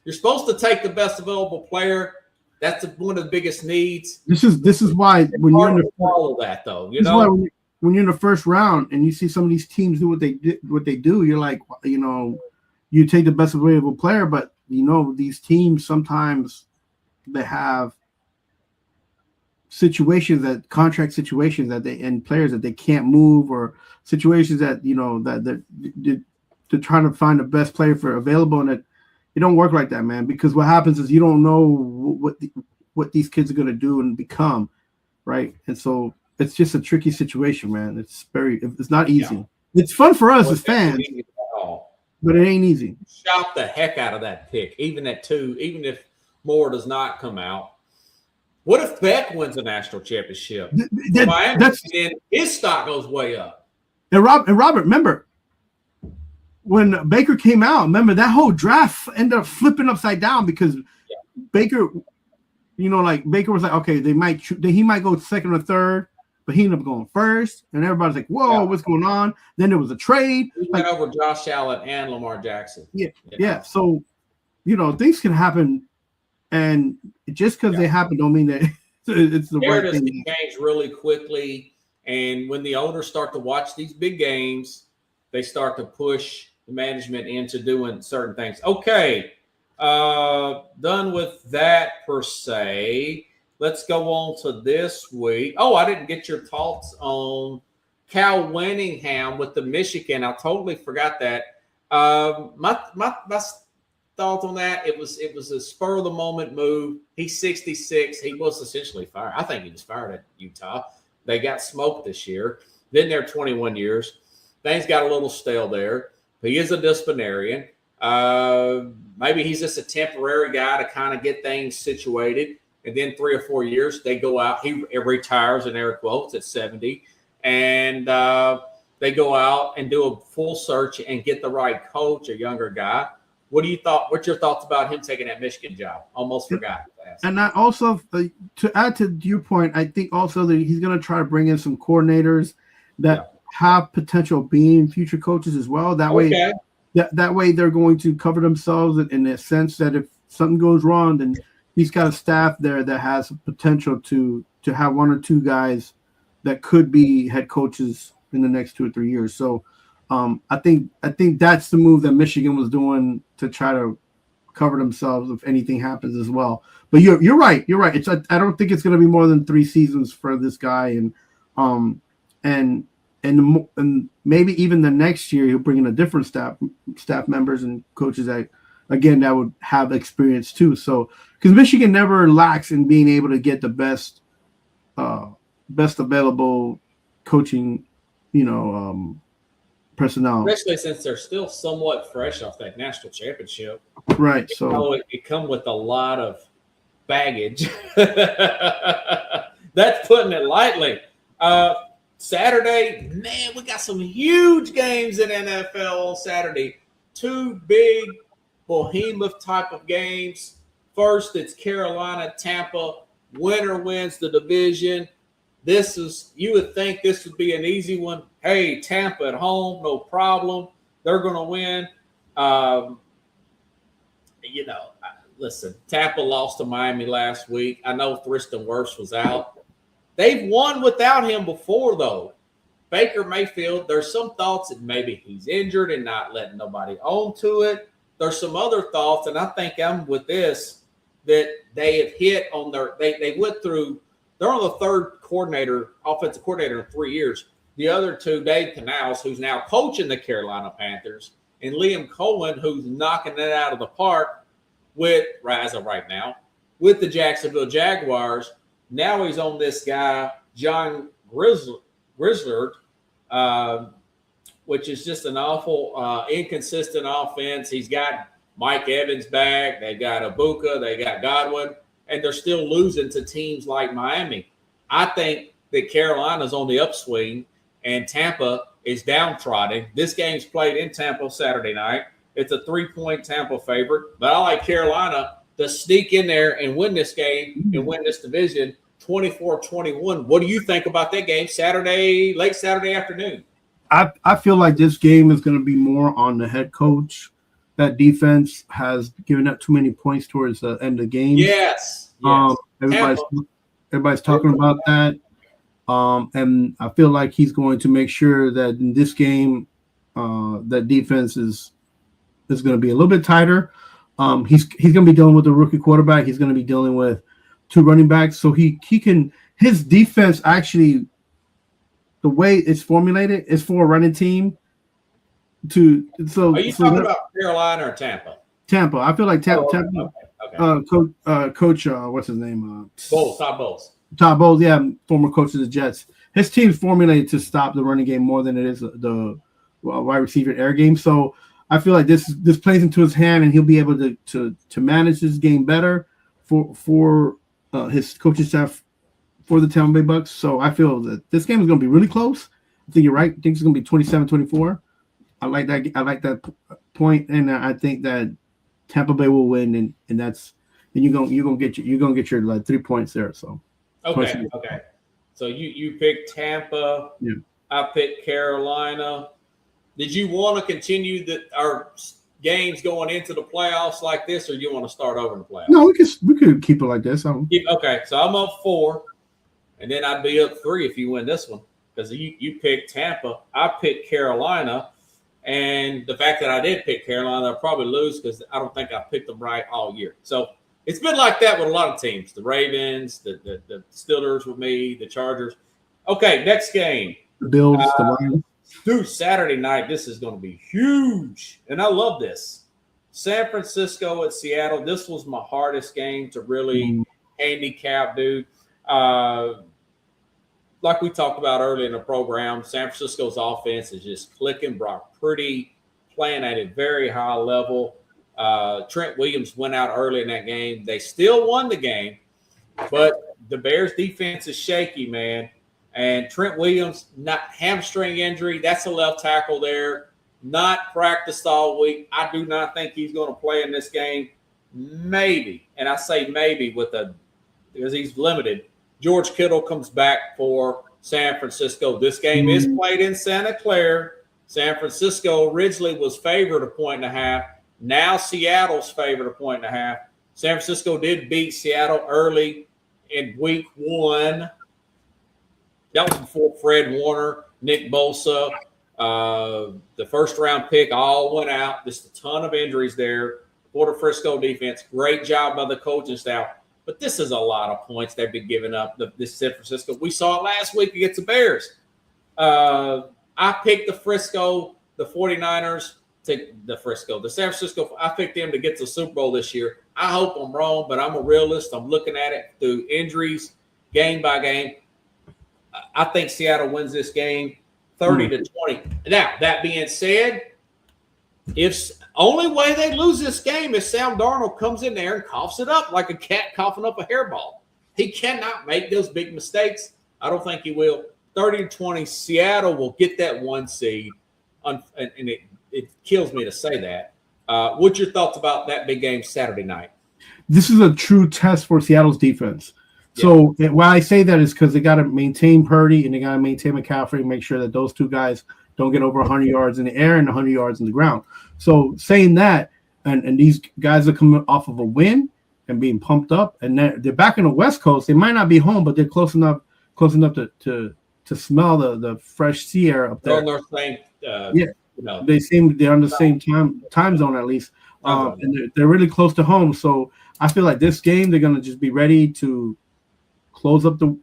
You're supposed to take the best available player. That's one of the biggest needs. This is why when you're in the follow that though, when you're in the first round and you see some of these teams do what they do, you're like, you take the best available player, but these teams sometimes they have contract situations and players that they can't move, or situations that that they're trying to find the best player for available, and it don't work like that, man. Because what happens is you don't know what these kids are going to do and become, right? And so it's just a tricky situation, man. It's not easy. Yeah. It's fun for us as fans. but it ain't easy. Shop the heck out of that pick, even at 2, even if Moore does not come out. What if Beck wins a national championship? Then his stock goes way up. And Robert, remember when Baker came out? Remember that whole draft ended up flipping upside down because Baker, Baker was like, okay, he might go second or third, but he ended up going first, and everybody's like, whoa, what's going on? Then there was a trade. He went over Josh Allen and Lamar Jackson. Yeah. So, things can happen, and just because they happen don't mean that it's the right thing. Change really quickly, and when the owners start to watch these big games, they start to push the management into doing certain things. Okay, done with that per se. Let's go on to this week. Oh, I didn't get your thoughts on Cal Winningham with the Michigan. I totally forgot that. My thoughts on that, it was a spur of the moment move. He's 66. He was essentially fired. I think he was fired at Utah. They got smoked this year. Been there 21 years. Things got a little stale there. He is a disciplinarian. Maybe he's just a temporary guy to kind of get things situated. And then 3 or 4 years, they go out. He retires, in air quotes, at 70. And they go out and do a full search and get the right coach, a younger guy. What's your thoughts about him taking that Michigan job? Almost forgot. And I also, to add to your point, I think also that he's going to try to bring in some coordinators that have potential being future coaches as well. That way, that way they're going to cover themselves in the sense that if something goes wrong, then he's got a staff there that has potential to have 1 or 2 guys that could be head coaches in the next 2 or 3 years. So I think that's the move that Michigan was doing to try to cover themselves if anything happens as well. But you're right. You're right. I don't think it's going to be more than 3 seasons for this guy, and maybe even the next year he'll bring in a different staff members and coaches that would have experience too. So because Michigan never lacks in being able to get the best available coaching, personnel. Especially since they're still somewhat fresh off that national championship. Right. So it come with a lot of baggage. That's putting it lightly. Saturday, man, we got some huge games in NFL on Saturday. 2 big behemoth type of games. First, it's Carolina, Tampa. Winner wins the division. You would think this would be an easy one. Hey, Tampa at home, no problem. They're going to win. Listen, Tampa lost to Miami last week. I know Tristan Wirfs was out. They've won without him before, though. Baker Mayfield, there's some thoughts that maybe he's injured and not letting nobody on to it. There's some other thoughts, and I think I'm with this, that they have hit on they went through, they're on the 3rd offensive coordinator in 3 years. The other 2, Dave Canales, who's now coaching the Carolina Panthers, and Liam Cohen, who's knocking it out of the park as of right now, with the Jacksonville Jaguars. Now he's on this guy, John Grizzard, which is just an awful, inconsistent offense. He's got Mike Evans back. They got Ibuka. They got Godwin. And they're still losing to teams like Miami. I think that Carolina's on the upswing and Tampa is downtrodden. This game's played in Tampa Saturday night. It's a 3-point Tampa favorite. But I like Carolina to sneak in there and win this game and win this division 24-21. What do you think about that game late Saturday afternoon? I feel like this game is going to be more on the head coach. That defense has given up too many points towards the end of the game. Yes. Everybody's talking about that. And I feel like he's going to make sure that in this game, that defense is going to be a little bit tighter. He's going to be dealing with a rookie quarterback. He's going to be dealing with 2 running backs. So his defense actually, the way it's formulated is for a running team. Are you talking about Carolina or Tampa? Tampa. I feel like Tampa. Okay. Coach, what's his name? Todd Bowles. Todd Bowles, yeah, former coach of the Jets. His team's formulated to stop the running game more than it is the wide receiver air game. So I feel like this plays into his hand, and he'll be able to manage his game better for his coaching staff for the Tampa Bay Bucks. So I feel that this game is going to be really close. I think you're right. I think it's going to be 27-24. I like that point, and I think that Tampa Bay will win, and you're gonna get your like 3 points there. So okay. So you picked Tampa. Yeah. I picked Carolina. Did you want to continue our games going into the playoffs like this, or do you want to start over in the playoffs? No, we could keep it like this. Okay, so I'm up 4, and then I'd be up 3 if you win this one, because you picked Tampa. I picked Carolina, and the fact that I did pick Carolina, I'll probably lose because I don't think I picked them right all year. So it's been like that with a lot of teams: the Ravens, the Steelers with me, the Chargers. Okay, next game. The Bills, the Lions. Dude, Saturday night, this is going to be huge. And I love this. San Francisco at Seattle. This was my hardest game to really handicap, dude. Like we talked about earlier in the program, San Francisco's offense is just clicking. Brock Purdy playing at a very high level. Trent Williams went out early in that game. They still won the game, but the Bears' defense is shaky, man. And Trent Williams, not hamstring injury. That's a left tackle there. Not practiced all week. I do not think he's going to play in this game. Maybe, and I say maybe because he's limited. George Kittle comes back for San Francisco. This game is played in Santa Clara. San Francisco originally was favored 1.5. Now Seattle's favored 1.5. San Francisco did beat Seattle early in week 1. That was before Fred Warner, Nick Bosa, the first-round pick all went out. Just a ton of injuries there. Puerto Frisco defense, great job by the coaching staff. But this is a lot of points they've been giving up, this San Francisco. We saw it last week against the Bears. I picked the 49ers, the San Francisco. I picked them to get to the Super Bowl this year. I hope I'm wrong, but I'm a realist. I'm looking at it through injuries, game by game. I think Seattle wins this game 30-20. Now, that being said, if only way they lose this game is Sam Darnold comes in there and coughs it up like a cat coughing up a hairball. He cannot make those big mistakes. I don't think he will. 30-20, Seattle will get that 1 seed. And it kills me to say that. What's your thoughts about that big game Saturday night? This is a true test for Seattle's defense. So why I say that is because they got to maintain Purdy and they got to maintain McCaffrey and make sure that those two guys don't get over 100 yards in the air and 100 yards in the ground. So saying that, and these guys are coming off of a win and being pumped up, and they're back in the West Coast. They might not be home, but they're close enough to smell the fresh sea air up there. They're on their same, they're on the same time zone at least, and they're really close to home. So I feel like this game they're gonna just be ready to close up the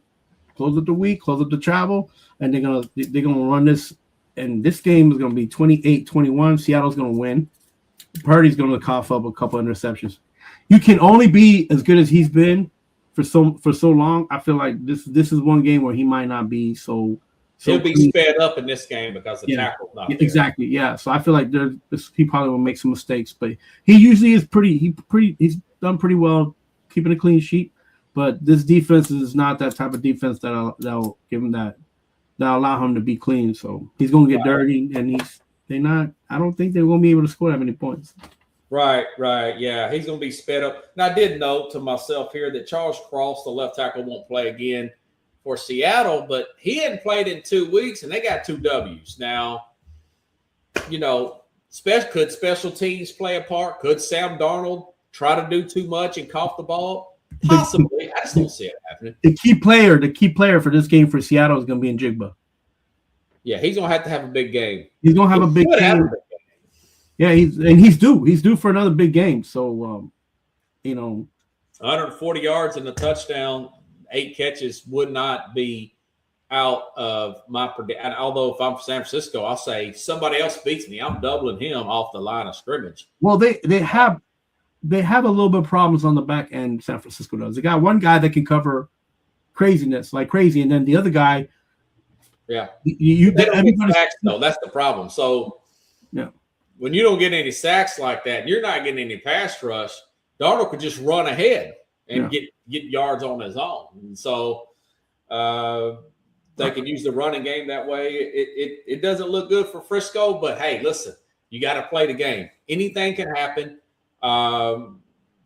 week, close up the travel, and they're gonna run this. And this game is gonna be 28-21. Seattle's gonna win. Purdy's gonna cough up a couple interceptions. You can only be as good as he's been for so long. I feel like this is one game where he might not be so he'll be sped up in this game because the tackle's not there. Exactly. Yeah. So I feel like he probably will make some mistakes, but he usually is he's done pretty well keeping a clean sheet. But this defense is not that type of defense that'll give him that'll allow him to be clean. So he's gonna get dirty, and I don't think they're gonna be able to score that many points. Right. Yeah, he's gonna be sped up. Now I did note to myself here that Charles Cross, the left tackle, won't play again for Seattle, but he hadn't played in 2 weeks, and they got 2 W's. Now, could special teams play a part? Could Sam Darnold try to do too much and cough the ball? Possibly. I just don't see it happening. The key player for this game for Seattle is going to be Njigba. Yeah, he's going to have a big game. He's going to have a big game. Yeah, he's due. He's due for another big game. So, 140 yards and a touchdown, 8 catches would not be out of my prediction. Although if I'm San Francisco, I'll say somebody else beats me. I'm doubling him off the line of scrimmage. Well, they have a little bit of problems on the back end. San Francisco does. They got one guy that can cover craziness like crazy, and then the other guy. Yeah, they don't get sacks, though. That's the problem. So, yeah, when you don't get any sacks like that, and you're not getting any pass rush, Darnold could just run ahead and get yards on his own. And so they can use the running game that way. It doesn't look good for Frisco, but hey, listen, you got to play the game. Anything can happen.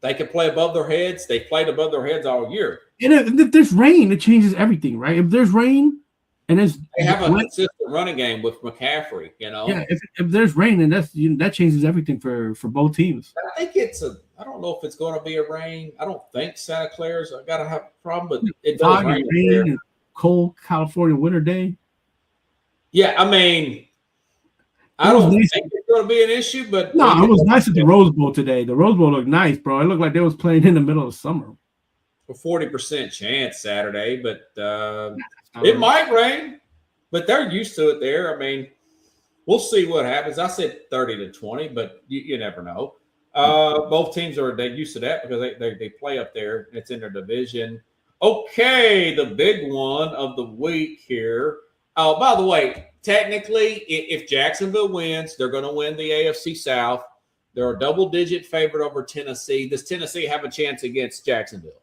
They can play above their heads. They played above their heads all year. And if there's rain, it changes everything, right? If there's rain and they have a consistent running game with McCaffrey, Yeah, if there's rain, and that changes everything for both teams. I think I don't know if it's going to be a rain. I don't think Santa Clara's got to have a problem, but it does rain there. And cold California winter day. Yeah, I mean, I don't think it's going to be an issue, but no, it was nice at the Rose Bowl today. The Rose Bowl looked nice, bro. It looked like they was playing in the middle of summer. A 40% chance Saturday, but it might rain, but they're used to it there. I mean, we'll see what happens. I said 30-20, but you never know. Both teams they're used to that because they play up there. It's in their division. Okay, the big one of the week here. Oh, by the way, technically, if Jacksonville wins, they're going to win the AFC South. They're a double-digit favorite over Tennessee. Does Tennessee have a chance against Jacksonville?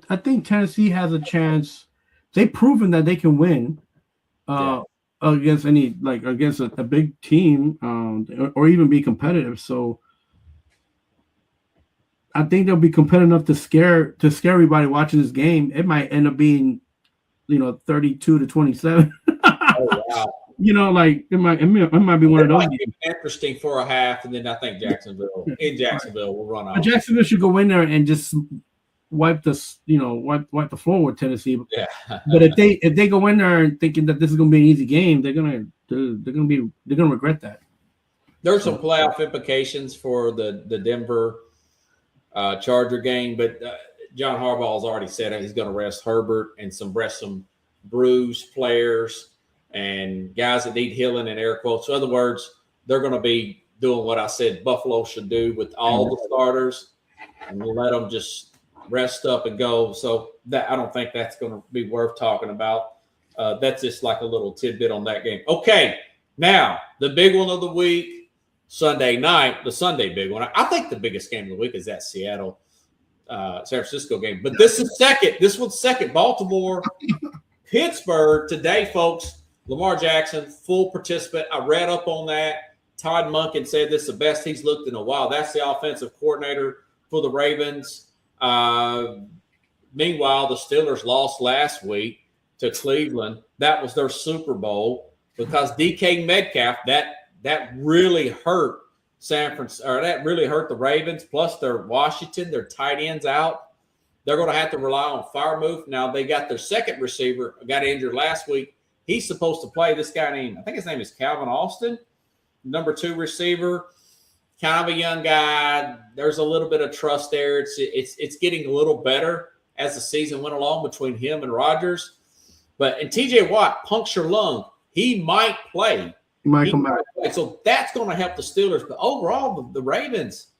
I think Tennessee has a chance. They've proven that they can win against against a big team or even be competitive. So I think they'll be competitive enough to scare everybody watching this game. It might end up being, 32-27. Oh, wow. It might be one of those. Interesting for a half, and then I think Jacksonville will run out. Jacksonville should go in there and just wipe the floor with Tennessee. Yeah. But if they go in there and thinking that this is going to be an easy game, they're gonna regret that. There's some playoff implications for the Denver Charger game, but John Harbaugh has already said he's going to rest Herbert and rest some bruised players and guys that need healing and air quotes. So in other words, they're going to be doing what I said Buffalo should do with all the starters and let them just rest up and go. So that I don't think that's going to be worth talking about. That's just like a little tidbit on that game. Okay, now the big one of the week, Sunday night, the Sunday big one. I think the biggest game of the week is that Seattle San Francisco game. But this is second. This one's second. Baltimore, Pittsburgh today, folks. Lamar Jackson, full participant. I read up on that. Todd Monken said this is the best he's looked in a while. That's the offensive coordinator for the Ravens. Meanwhile, the Steelers lost last week to Cleveland. That was their Super Bowl because DK Metcalf, that really hurt San Francisco, or that really hurt the Ravens. Plus, their Washington, their tight ends out. They're going to have to rely on Freiermuth. Now, they got their second receiver, got injured last week. He's supposed to play. This guy named, I think his name is Calvin Austin, number 2 receiver. Kind of a young guy. There's a little bit of trust there. It's getting a little better as the season went along between him and Rodgers. And TJ Watt, puncture lung, he might play. He might come back. So that's going to help the Steelers. But overall, the Ravens,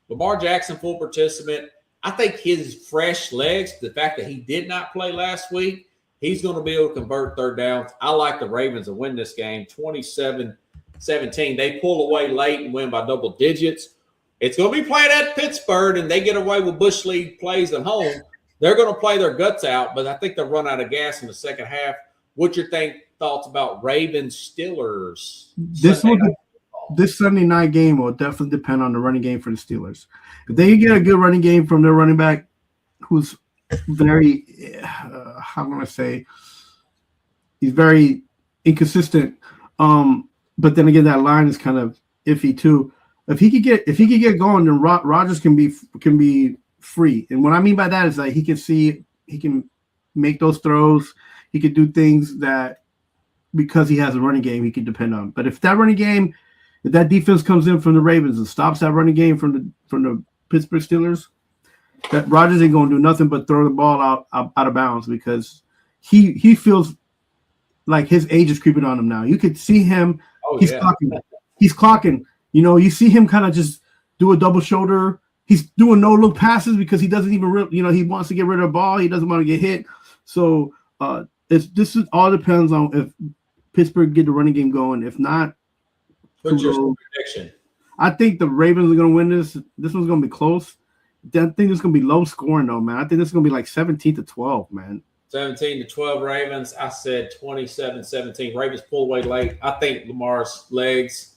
Lamar Jackson, full participant. I think his fresh legs, the fact that he did not play last week, he's going to be able to convert third downs. I like the Ravens to win this game, 27-17. They pull away late and win by double digits. It's going to be played at Pittsburgh, and they get away with Bush League plays at home. They're going to play their guts out, but I think they'll run out of gas in the second half. What's your thoughts about Ravens Steelers? This Sunday night game will definitely depend on the running game for the Steelers. If they get a good running game from their running back, who's very, how am I say, he's very inconsistent. But then again, that line is kind of iffy too. If he could get going, then Rodgers can be free. And what I mean by that is that he can make those throws. He could do things that because he has a running game he can depend on. But if that defense comes in from the Ravens and stops that running game from the Pittsburgh Steelers, that Rodgers ain't gonna do nothing but throw the ball out of bounds because he feels like his age is creeping on him now. You could see him. He's clocking. You see him kind of just do a double shoulder. He's doing no look passes because he doesn't even he wants to get rid of the ball. He doesn't want to get hit. So this all depends on if Pittsburgh get the running game going. If not, What's your Kudos. prediction? I think the Ravens are going to win this. This one's going to be close. I think it's going to be low scoring, though, man. I think this is going to be like 17-12, man. 17-12 Ravens. I said 27-17. Ravens pull away late. I think Lamar's legs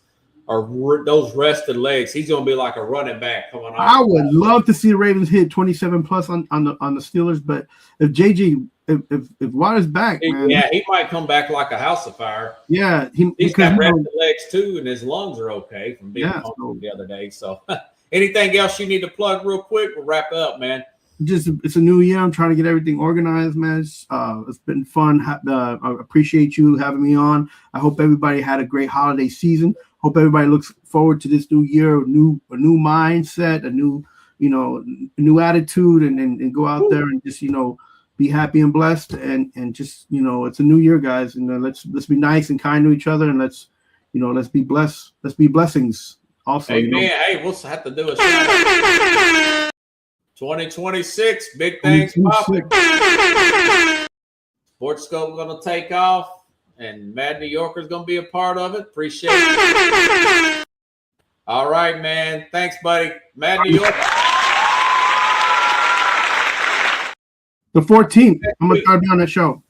are those rested legs. He's going to be like a running back coming off. I would love to see the Ravens hit 27 plus on the Steelers, but if Waters back, man, Yeah, he might come back like a house of fire. yeah, He's got rested legs too, and his lungs are okay from being home the other day. So, anything else you need to plug real quick? We'll wrap up, man. It's a new year. I'm trying to get everything organized, man. It's been fun. I appreciate you having me on. I hope everybody had a great holiday season. Hope everybody looks forward to this new year, a new mindset, a new attitude, and go out there and just be happy and blessed, and just it's a new year, guys, and let's be nice and kind to each other, and let's be blessed. Let's be blessings. Also, hey man, we'll have to do a shout 2026, big things popping. Sports Scope going to take off, and Mad New Yorker is going to be a part of it. Appreciate it. All right, man. Thanks, buddy. Mad New Yorker. The 14th. I'm going to start on that show.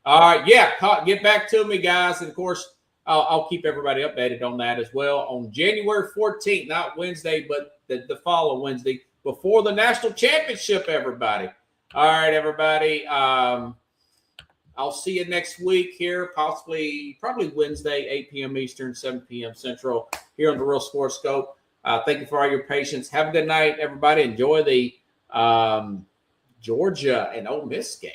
All right. Yeah. Get back to me, guys. And, of course, I'll keep everybody updated on that as well. On January 14th, not Wednesday, but the following Wednesday, before the national championship, everybody. All right, everybody. I'll see you next week here, probably Wednesday, 8 p.m. Eastern, 7 p.m. Central, here on the Real Sports Scope. Thank you for all your patience. Have a good night, everybody. Enjoy the Georgia and Ole Miss game.